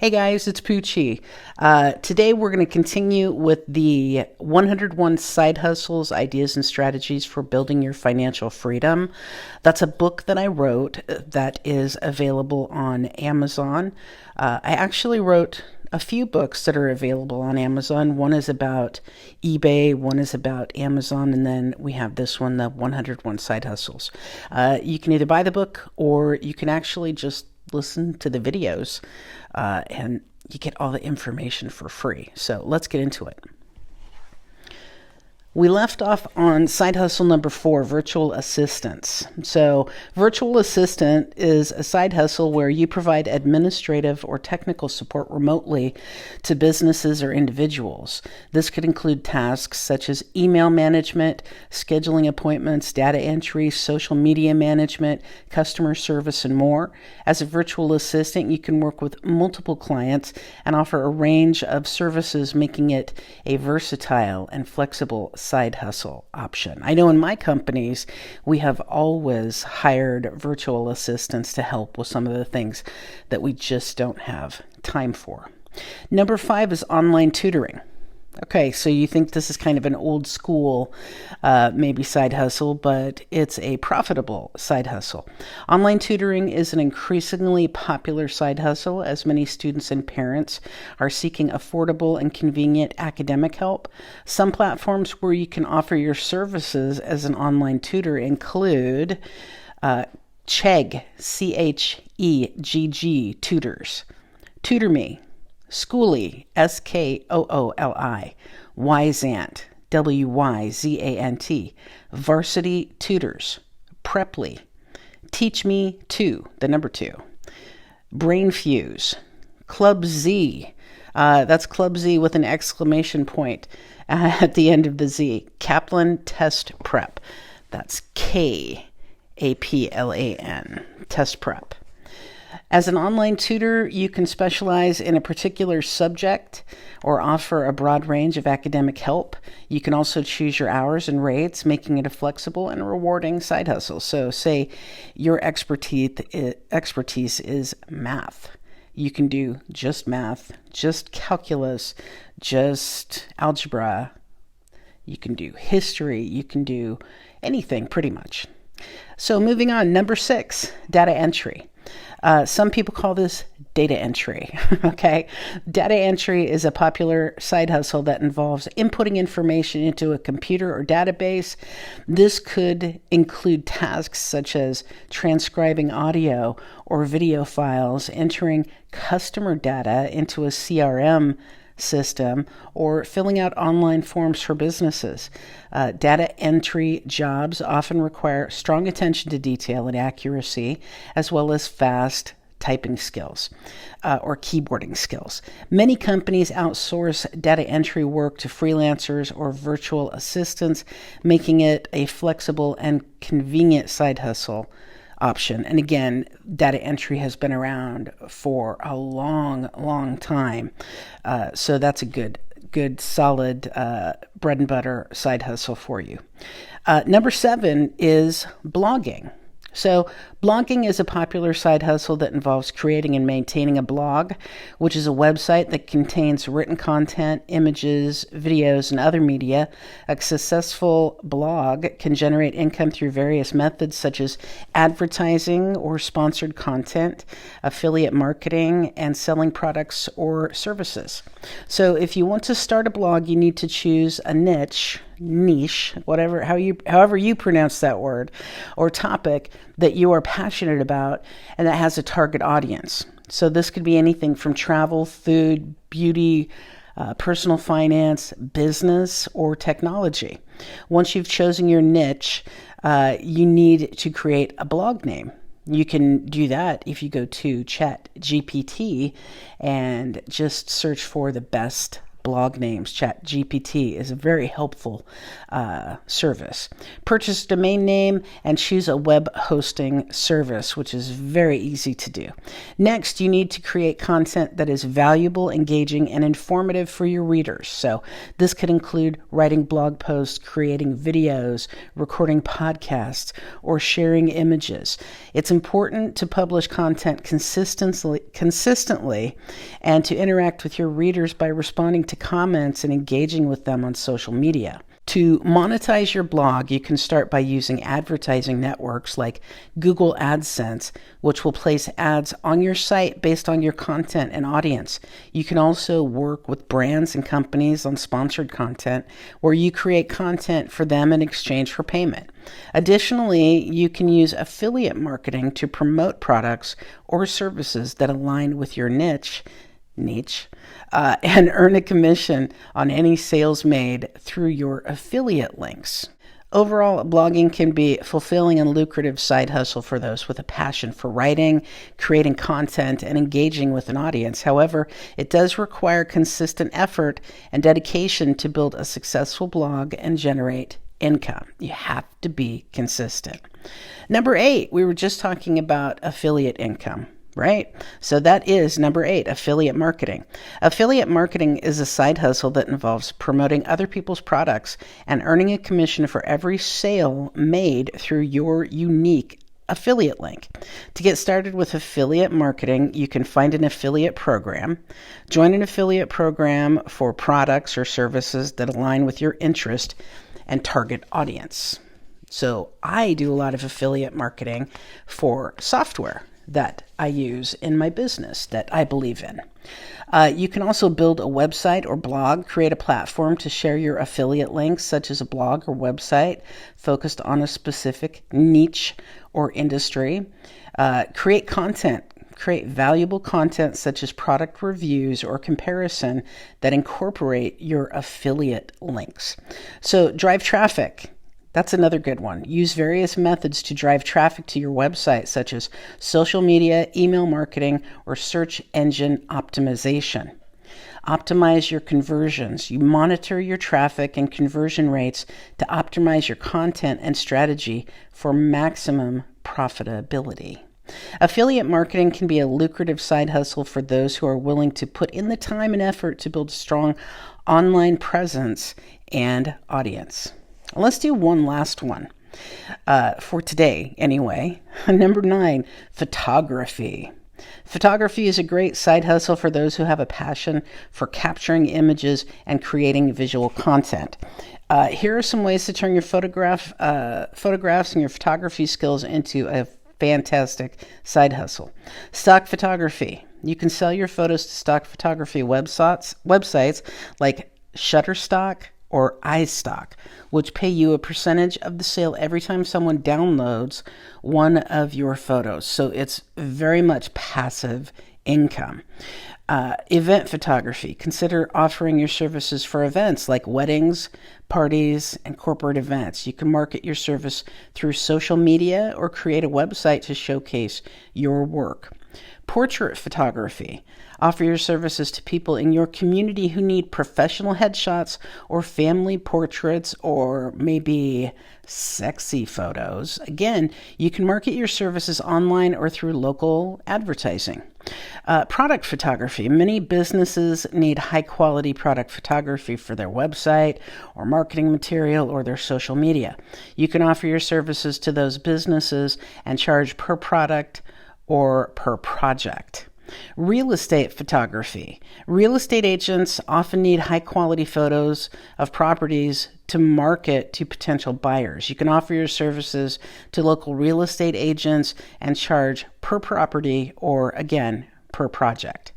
Hey guys, it's Poochie. Today we're going to continue with the 101 Side Hustles, Ideas, and Strategies for Building Your Financial Freedom. That's a book that I wrote that is available on Amazon. I actually wrote a few books that are available on Amazon. One is about eBay, one is about Amazon, and then we have this one, the 101 Side Hustles. You can either buy the book or you can actually just listen to the videos and you get all the information for free. So let's get into it. We left off on side hustle number 4, virtual assistants. So virtual assistant is a side hustle where you provide administrative or technical support remotely to businesses or individuals. This could include tasks such as email management, scheduling appointments, data entry, social media management, customer service, and more. As a virtual assistant, you can work with multiple clients and offer a range of services, making it a versatile and flexible side hustle option. I know in my companies, we have always hired virtual assistants to help with some of the things that we just don't have time for. Number 5 is online tutoring. Okay, so you think this is kind of an old school, maybe side hustle, but it's a profitable side hustle. Online tutoring is an increasingly popular side hustle as many students and parents are seeking affordable and convenient academic help. Some platforms where you can offer your services as an online tutor include Chegg, Chegg Tutors, TutorMe, Skooli, Skooli, Wyzant, Wyzant, Varsity Tutors, Preply, Teach Me 2, the number 2, Brainfuse, Club Z, that's Club Z with an exclamation point at the end of the Z, Kaplan Test Prep, that's Kaplan, Test Prep. As an online tutor, you can specialize in a particular subject or offer a broad range of academic help. You can also choose your hours and rates, making it a flexible and rewarding side hustle. So say your expertise is math. You can do just math, just calculus, just algebra. You can do history. You can do anything pretty much. So moving on, number 6, data entry. Some people call this data entry, okay? Data entry is a popular side hustle that involves inputting information into a computer or database. This could include tasks such as transcribing audio or video files, entering customer data into a CRM system, or filling out online forms for businesses. Data entry jobs often require strong attention to detail and accuracy, as well as fast typing skills or keyboarding skills. Many companies outsource data entry work to freelancers or virtual assistants, making it a flexible and convenient side hustle option. And again, data entry has been around for a long time. So that's a good solid bread and butter side hustle for you. Number 7 is blogging. So blogging is a popular side hustle that involves creating and maintaining a blog, which is a website that contains written content, images, videos, and other media. A successful blog can generate income through various methods such as advertising or sponsored content, affiliate marketing, and selling products or services. So if you want to start a blog, you need to choose a niche, however you pronounce that word, or topic that you are passionate about and that has a target audience. So this could be anything from travel, food, beauty, personal finance, business, or technology. Once you've chosen your niche, you need to create a blog name. You can do that if you go to ChatGPT and just search for the best blog names. ChatGPT is a very helpful service. Purchase a domain name and choose a web hosting service, which is very easy to do. Next, you need to create content that is valuable, engaging, and informative for your readers. So this could include writing blog posts, creating videos, recording podcasts, or sharing images. It's important to publish content consistently and to interact with your readers by responding to comments and engaging with them on social media. To monetize your blog, you can start by using advertising networks like Google AdSense, which will place ads on your site based on your content and audience. You can also work with brands and companies on sponsored content where you create content for them in exchange for payment. Additionally, you can use affiliate marketing to promote products or services that align with your niche, and earn a commission on any sales made through your affiliate links. Overall, blogging can be a fulfilling and lucrative side hustle for those with a passion for writing, creating content, and engaging with an audience. However, it does require consistent effort and dedication to build a successful blog and generate income. You have to be consistent. Number 8, we were just talking about affiliate income. Right? So that is number 8, affiliate marketing. Affiliate marketing is a side hustle that involves promoting other people's products and earning a commission for every sale made through your unique affiliate link. To get started with affiliate marketing, you can find an affiliate program, join an affiliate program for products or services that align with your interest and target audience. So I do a lot of affiliate marketing for software that I use in my business that I believe in. You can also build a website or blog, create a platform to share your affiliate links, such as a blog or website focused on a specific niche or industry. Create content. Create valuable content such as product reviews or comparison that incorporate your affiliate links. So drive traffic. That's another good one. Use various methods to drive traffic to your website, such as social media, email marketing, or search engine optimization. Optimize your conversions. You monitor your traffic and conversion rates to optimize your content and strategy for maximum profitability. Affiliate marketing can be a lucrative side hustle for those who are willing to put in the time and effort to build a strong online presence and audience. Let's do one last one for today anyway. Number 9, photography. Photography is a great side hustle for those who have a passion for capturing images and creating visual content. Here are some ways to turn your photographs and your photography skills into a fantastic side hustle. Stock photography. You can sell your photos to stock photography websites like Shutterstock or iStock, which pay you a percentage of the sale every time someone downloads one of your photos. So it's very much passive income. Event photography. Consider offering your services for events like weddings, parties, and corporate events. You can market your service through social media or create a website to showcase your work. Portrait photography. Offer your services to people in your community who need professional headshots or family portraits or maybe sexy photos. Again, you can market your services online or through local advertising. Product photography. Many businesses need high-quality product photography for their website or marketing material or their social media. You can offer your services to those businesses and charge per product or per project. Real estate photography. Real estate agents often need high-quality photos of properties to market to potential buyers. You can offer your services to local real estate agents and charge per property or, again, per project.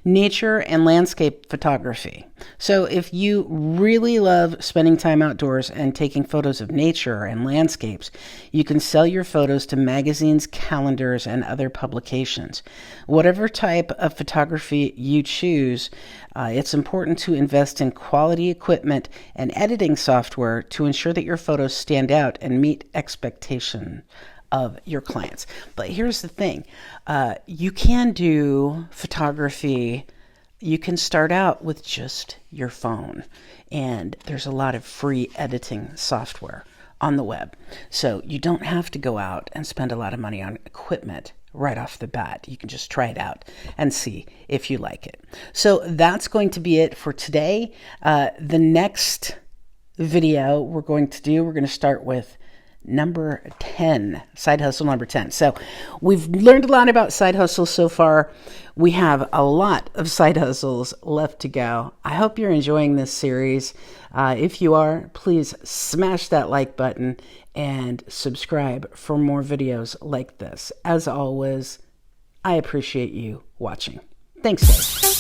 Nature and landscape photography. So if you really love spending time outdoors and taking photos of nature and landscapes, you can sell your photos to magazines, calendars, and other publications. Whatever type of photography you choose, it's important to invest in quality equipment and editing software to ensure that your photos stand out and meet expectations of your clients. But here's the thing. You can do photography You can start out with just your phone, and there's a lot of free editing software on the web. So you don't have to go out and spend a lot of money on equipment right off the bat. You can just try it out and see if you like it. So that's going to be it for today. The next video we're going to start with number 10, side hustle number 10. So we've learned a lot about side hustles so far. We have a lot of side hustles left to go. I hope you're enjoying this series. If you are, please smash that like button and subscribe for more videos like this. As always, I appreciate you watching. Thanks, guys.